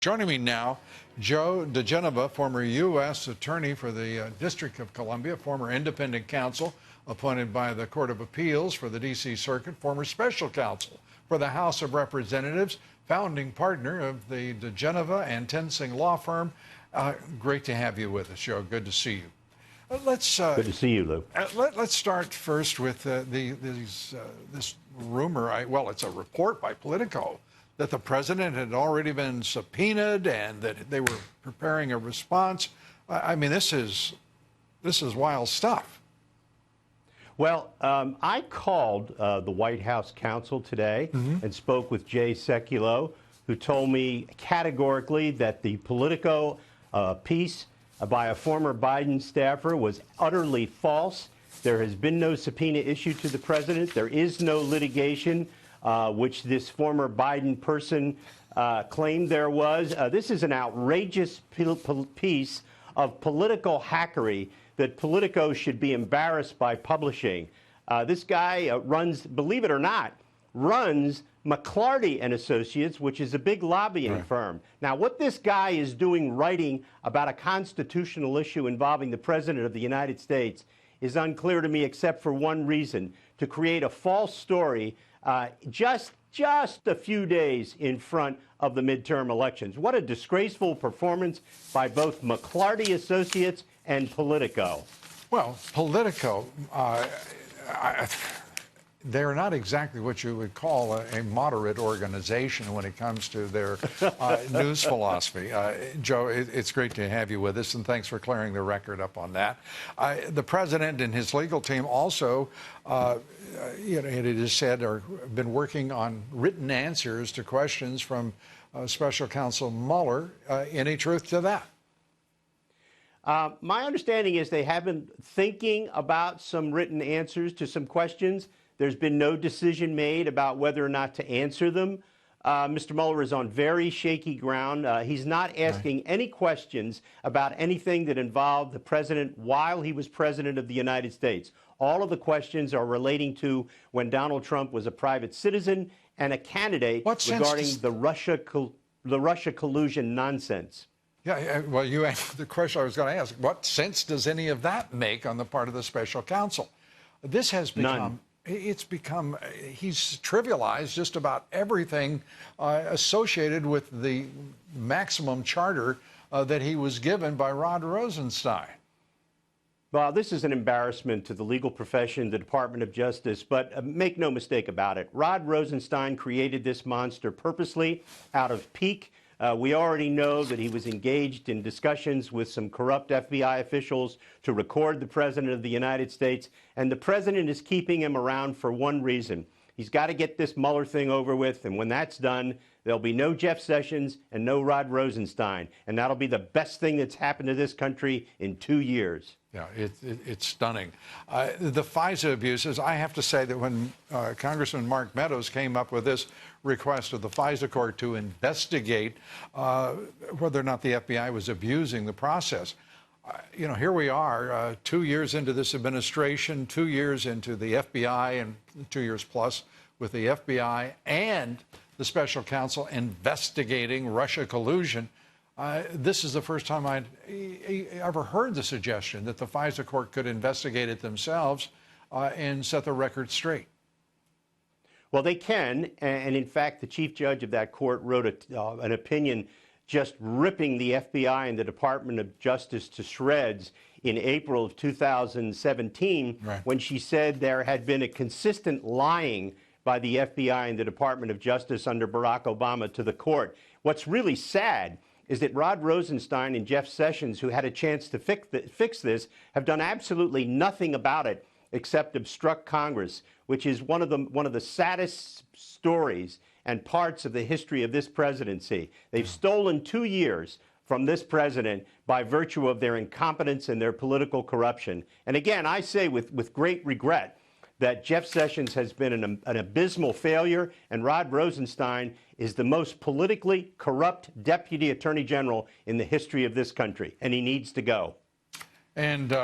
Joining me now, Joe DeGenova, former U.S. Attorney for the District of Columbia, former independent counsel appointed by the Court of Appeals for the D.C. Circuit, former special counsel for the House of Representatives, founding partner of the DeGenova and Tensing law firm. Great to have you with us, Joe. Good to see you. Good to see you, Lou. Let's start first with this rumor. Well, it's a report by Politico that the president had already been subpoenaed and that they were preparing a response. I mean, this is wild stuff. Well, I called the White House counsel today and spoke with Jay Sekulow, who told me categorically that the Politico piece by a former Biden staffer was utterly false. There has been no subpoena issued to the president. There is no litigation, which this former Biden person claimed there was. This is an outrageous piece of political hackery that Politico should be embarrassed by publishing. This guy runs, believe it or not, runs McClarty and Associates, which is a big lobbying firm. Now, what this guy is doing writing about a constitutional issue involving the President of the United States is unclear to me, except for one reason: to create a false story just a few days in front of the midterm elections. What a disgraceful performance by both McClarty Associates and Politico. Well, Politico, they're not exactly what you would call a moderate organization when it comes to their news philosophy. Joe, it's great to have you with us, and thanks for clearing the record up on that. The president and his legal team also, it is said, have been working on written answers to questions from Special Counsel Mueller. Any truth to that? My understanding is they have been thinking about some written answers to some questions. There's been no decision made about whether or not to answer them. Mr. Mueller is on very shaky ground. He's not asking any questions about anything that involved the president while he was president of the United States. All of the questions are relating to when Donald Trump was a private citizen and a candidate regarding the Russia collusion nonsense. Yeah, well, you answered the question I was going to ask. What sense does any of that make on the part of the special counsel? This has become... None. He's trivialized just about everything associated with the maximum charter that he was given by Rod Rosenstein. Well, this is an embarrassment to the legal profession, the Department of Justice, but make no mistake about it. Rod Rosenstein created this monster purposely out of pique. We already know that he was engaged in discussions with some corrupt FBI officials to record the President of the United States, and the President is keeping him around for one reason. He's got to get this Mueller thing over with, and when that's done, there'll be no Jeff Sessions and no Rod Rosenstein, and that'll be the best thing that's happened to this country in 2 years. Yeah, it's stunning. The FISA abuses, I have to say that when Congressman Mark Meadows came up with this request of the FISA court to investigate whether or not the FBI was abusing the process, here we are 2 years into this administration, 2 years into the FBI, and 2 years plus with the FBI and the special counsel investigating Russia collusion. This is the first time I'd ever heard the suggestion that the FISA court could investigate it themselves and set the record straight. Well, they can, and in fact, the chief judge of that court wrote an opinion just ripping the FBI and the Department of Justice to shreds in April of 2017, when she said there had been a consistent lying by the FBI and the Department of Justice under Barack Obama to the court. What's really sad is that Rod Rosenstein and Jeff Sessions, who had a chance to fix this, have done absolutely nothing about it except obstruct Congress, which is one of the saddest stories and parts of the history of this presidency. They've stolen 2 years from this president by virtue of their incompetence and their political corruption. And again, I say with great regret that Jeff Sessions has been an abysmal failure, and Rod Rosenstein is the most politically corrupt deputy attorney general in the history of this country, and he needs to go. And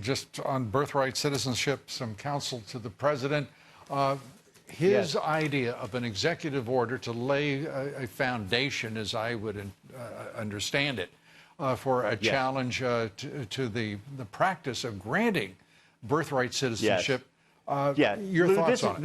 just on birthright citizenship, some counsel to the president. his Yes. idea of an executive order to lay a foundation, as I would understand it, for a challenge to the practice of granting birthright citizenship. Your Lou, thoughts on it?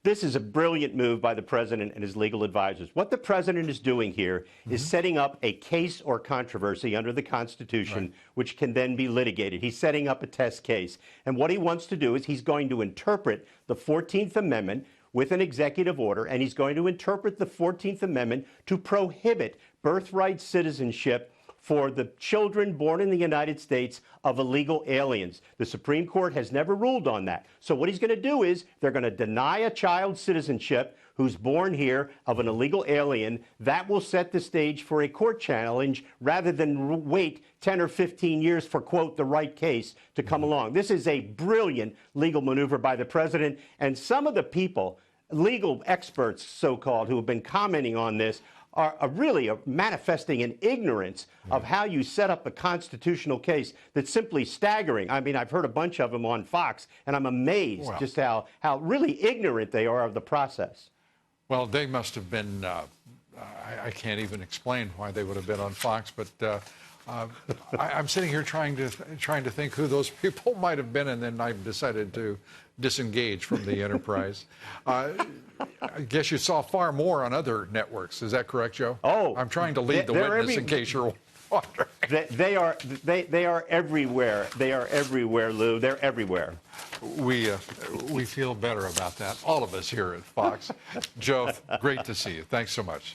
This is a brilliant move by the president and his legal advisors. What the president is doing here is setting up a case or controversy under the Constitution, which can then be litigated. He's setting up a test case. And what he wants to do is he's going to interpret the 14th Amendment with an executive order, and he's going to interpret the 14th Amendment to prohibit birthright citizenship for the children born in the United States of illegal aliens. The Supreme Court has never ruled on that. So what he's going to do is they're going to deny a child citizenship who's born here of an illegal alien. That will set the stage for a court challenge rather than wait 10 or 15 years for, quote, the right case to come along. This is a brilliant legal maneuver by the president. And some of the people, legal experts, so-called, who have been commenting on this are really manifesting an ignorance of how you set up a constitutional case that's simply staggering. I mean, I've heard a bunch of them on Fox, and I'm amazed just how really ignorant they are of the process. Well, they must have been, I can't even explain why they would have been on Fox, but I'm sitting here trying to think who those people might have been, and then I've decided to disengage from the enterprise. I guess you saw far more on other networks. Is that correct, Joe? Oh, I'm trying to lead the witness in case you're wondering. They are everywhere. They are everywhere, Lou. They're everywhere. We feel better about that, all of us here at Fox. Joe, great to see you. Thanks so much.